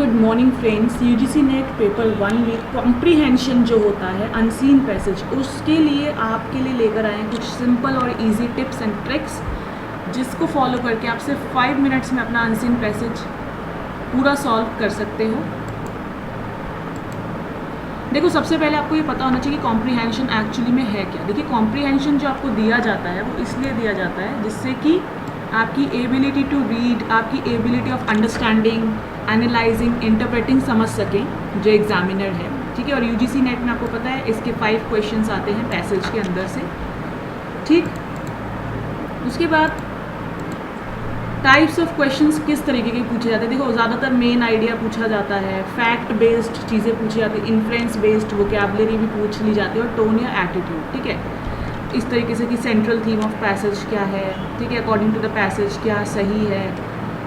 Good morning friends. UGC net paper 1 में comprehension जो होता है अनसीन पैसेज, उसके लिए आपके लिए लेकर आए हैं कुछ सिंपल और इजी टिप्स एंड ट्रिक्स, जिसको फॉलो करके आप सिर्फ 5 मिनट्स में अपना अनसीन पैसेज पूरा सॉल्व कर सकते हो। देखो, सबसे पहले आपको ये पता होना चाहिए कि कॉम्प्रीहेंशन एक्चुअली में है क्या। देखिए, कॉम्प्रीहेंशन जो आपको दिया जाता है वो इसलिए दिया जाता है जिससे कि आपकी एबिलिटी टू रीड, आपकी ability of understanding, analysing, interpreting समझ सकें जो एग्जामिनर है, ठीक है। और यूजीसी नेट में आपको पता है इसके 5 क्वेश्चंस आते हैं पैसेज के अंदर से, ठीक। उसके बाद टाइप्स ऑफ क्वेश्चंस किस तरीके के पूछे जाते हैं। देखो, ज़्यादातर मेन आइडिया पूछा जाता है, फैक्ट बेस्ड चीज़ें पूछी जाती है, इन्फ्रेंस बेस्ड वोकैबुलरी भी पूछ ली जाती है, और टोन या एटीट्यूड, ठीक है। इस तरीके से कि सेंट्रल थीम ऑफ पैसेज क्या है, ठीक है, अकॉर्डिंग टू द पैसेज क्या सही है,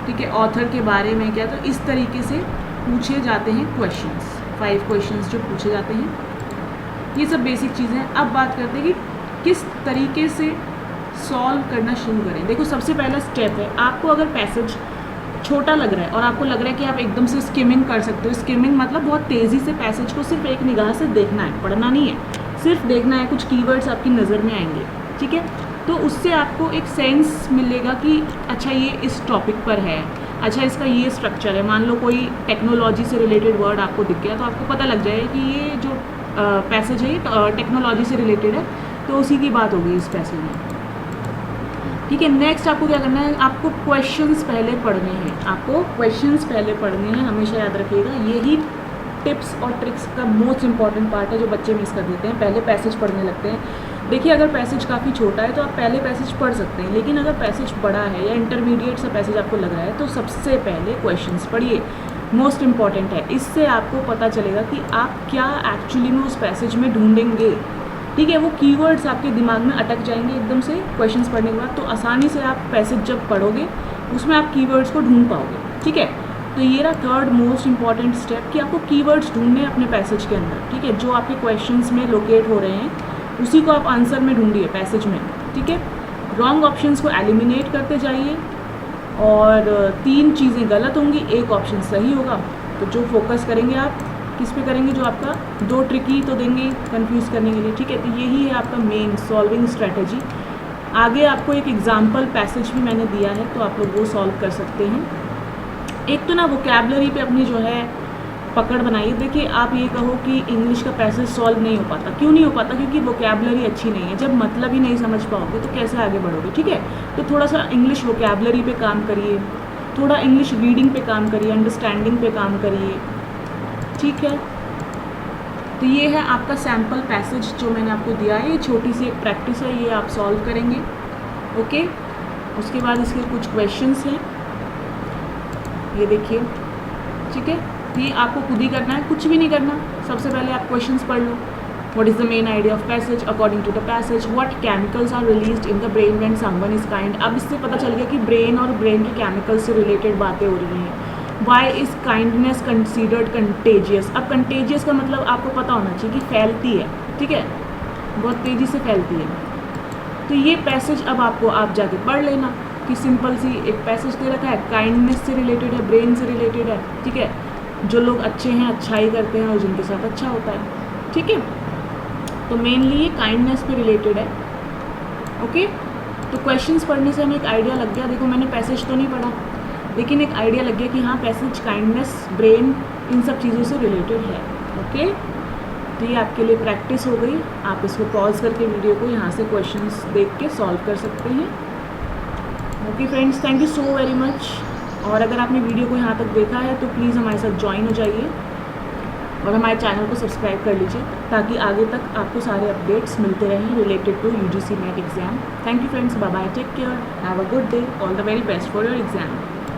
ठीक है, ऑथर के बारे में क्या। तो इस तरीके से पूछे जाते हैं क्वेश्चंस, 5 क्वेश्चंस जो पूछे जाते हैं, ये सब बेसिक चीज़ें हैं। अब बात करते हैं कि किस तरीके से सॉल्व करना शुरू करें। देखो, सबसे पहला स्टेप है, आपको अगर पैसेज छोटा लग रहा है और आपको लग रहा है कि आप एकदम से स्किमिंग कर सकते हो, स्किमिंग मतलब बहुत तेज़ी से पैसेज को सिर्फ एक निगाह से देखना है, पढ़ना नहीं है, सिर्फ देखना है, कुछ कीवर्ड्स आपकी नज़र में आएंगे, ठीक है। तो उससे आपको एक सेंस मिलेगा कि अच्छा ये इस टॉपिक पर है, अच्छा इसका ये स्ट्रक्चर है। मान लो कोई टेक्नोलॉजी से रिलेटेड वर्ड आपको दिख गया तो आपको पता लग जाएगा कि ये जो पैसेज है ये टेक्नोलॉजी से रिलेटेड है, तो उसी की बात होगी इस पैसेज में, ठीक है। नेक्स्ट आपको क्या करना है, आपको क्वेश्चंस पहले पढ़ने हैं, आपको क्वेश्चंस पहले पढ़ने हैं, हमेशा याद रखिएगा। यही टिप्स और ट्रिक्स का मोस्ट इंपॉर्टेंट पार्ट है जो बच्चे मिस कर देते हैं, पहले पैसेज पढ़ने लगते हैं। देखिए, अगर पैसेज काफ़ी छोटा है तो आप पहले पैसेज पढ़ सकते हैं, लेकिन अगर पैसेज बड़ा है या इंटरमीडिएट सा पैसेज आपको लग रहा है तो सबसे पहले क्वेश्चंस पढ़िए, मोस्ट इंपॉर्टेंट है। इससे आपको पता चलेगा कि आप क्या एक्चुअली में उस पैसेज में ढूंढेंगे, ठीक है। वो कीवर्ड्स आपके दिमाग में अटक जाएंगे एकदम से क्वेश्चंस पढ़ने के बाद, तो आसानी से आप पैसेज जब पढ़ोगे उसमें आप कीवर्ड्स को ढूंढ पाओगे, ठीक है। तो ये रहा थर्ड मोस्ट इंपॉर्टेंट स्टेप कि आपको कीवर्ड्स ढूंढने हैं अपने पैसेज के अंदर, ठीक है। जो आपके क्वेश्चंस में लोकेट हो रहे हैं उसी को आप आंसर में ढूंढिए पैसेज में, ठीक है। रॉन्ग ऑप्शंस को एलिमिनेट करते जाइए, और 3 चीज़ें गलत होंगी, एक ऑप्शन सही होगा। तो जो फोकस करेंगे आप किस पे करेंगे, जो आपका 2 ट्रिकी तो देंगे कंफ्यूज करने के लिए, ठीक है। तो यही है आपका मेन सॉल्विंग स्ट्रैटेजी। आगे आपको एक एग्जाम्पल पैसेज भी मैंने दिया है, तो आप लोग वो सॉल्व कर सकते हैं। एक तो ना वोकैबुलरी पे अपनी जो है पकड़ बनाइए। देखिए, आप ये कहो कि इंग्लिश का पैसेज सॉल्व नहीं हो पाता, क्यों नहीं हो पाता, क्योंकि वोकैबुलरी अच्छी नहीं है। जब मतलब ही नहीं समझ पाओगे तो कैसे आगे बढ़ोगे, ठीक है। तो थोड़ा सा इंग्लिश वोकैबुलरी पे काम करिए, थोड़ा इंग्लिश रीडिंग पे काम करिए, अंडरस्टैंडिंग पे काम करिए, ठीक है। तो ये है आपका सैम्पल पैसेज जो मैंने आपको दिया है, ये छोटी सी एक प्रैक्टिस है, ये आप सॉल्व करेंगे, ओके। उसके बाद इसके कुछ क्वेश्चंस हैं, ये देखिए, ठीक है। ये आपको खुद ही करना है, कुछ भी नहीं करना। सबसे पहले आप क्वेश्चंस पढ़ लो। What is the main idea of passage according to the passage, what chemicals are released in the brain when someone is kind. अब इससे पता चल गया कि ब्रेन और ब्रेन के केमिकल्स से रिलेटेड बातें हो रही हैं। Why is kindness considered contagious. अब कंटेजियस का मतलब आपको पता होना चाहिए कि फैलती है, ठीक है, बहुत तेज़ी से फैलती है। तो ये पैसेज अब आपको आप जाके पढ़ लेना कि सिंपल सी एक पैसेज दे रखा है, काइंडनेस से रिलेटेड है, ब्रेन से रिलेटेड है, ठीक है। जो लोग अच्छे हैं, अच्छाई करते हैं, और जिनके साथ अच्छा होता है, ठीक है। तो मेनली ये काइंडनेस पे रिलेटेड है, ओके। तो क्वेश्चंस पढ़ने से हमें एक आइडिया लग गया। देखो, मैंने पैसेज तो नहीं पढ़ा, लेकिन एक आइडिया लग गया कि हाँ, पैसेज, काइंडनेस, ब्रेन, इन सब चीज़ों से रिलेटेड है, ओके। तो ये आपके लिए प्रैक्टिस हो गई। आप इसको पॉज करके वीडियो को यहाँ से क्वेश्चंस देख के सॉल्व कर सकते हैं, okay friends. Thank you so very much. और अगर आपने वीडियो को यहाँ तक देखा है तो प्लीज़ हमारे साथ ज्वाइन हो जाइए और हमारे चैनल को सब्सक्राइब कर लीजिए, ताकि आगे तक आपको सारे अपडेट्स मिलते रहें related to UGC NET exam. Thank you friends, bye bye, take care, have a good day, all the very best for your exam.